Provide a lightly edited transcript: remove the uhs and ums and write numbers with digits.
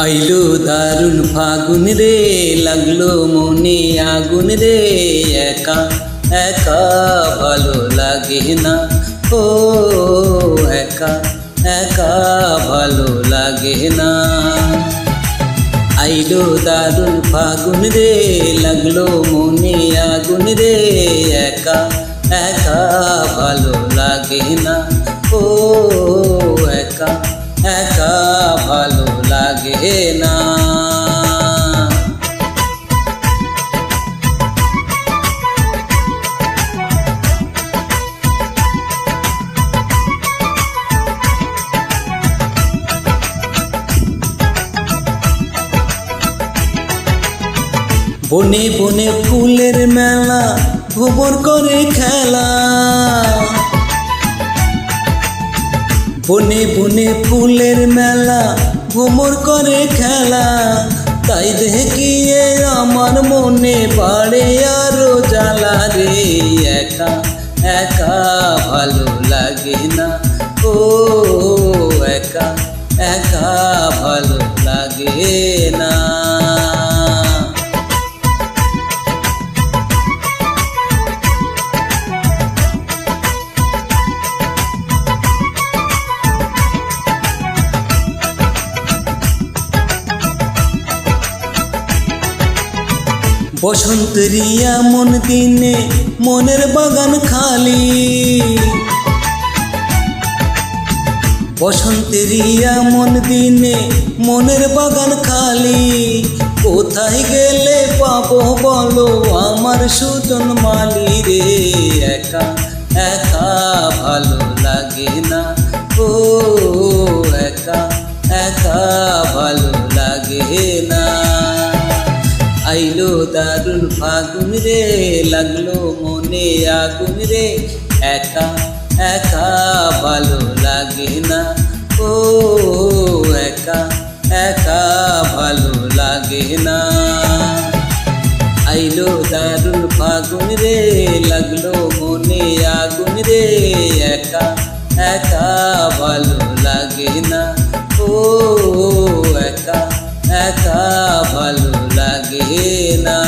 আইলো দারুণ ফাগুন রে, লাগলো মনে আগুন রে। একা একা ভালো লাগে না, ও একা একা ভালো লাগে না। আইলো দারুণ ফাগুন রে, লাগলো মনে আগুন রে। একা একা ভালো লাগে না, ও একা একা ভালো লাগে না। বনে বনে ফুলের মেলা, ভ্রমণ করে খেলা। বনে বনে ফুলের মেলা, ভ্রমণ করে খেলা। তাই দেখিয়ে আমার মনে বাড়ে আরো জ্বালা রে। একা একা ভালো লাগে না, ও একা একা ভালো লাগে না। বসন্তের এমন দিনে মনের বাগান খালি। বসন্তের এমন দিনে মনের বাগান খালি। কোথায় গেলে পাবো বলো আমার সুজন মালি রে। একা একা ভালো লাগে না, ও একা একা ভালো লাগে না। আইলো দারুণ ফাগুন রে, লাগলো মনে আগুন রে। একা একা ভালো লাগে না, ও একা একা ভালো লাগে না। আইলো দারুণ ফাগুন রে, লাগলো মনে আগুন রে। একা একা ভালো লাগে না, ও একা একা ভালো লাগে না।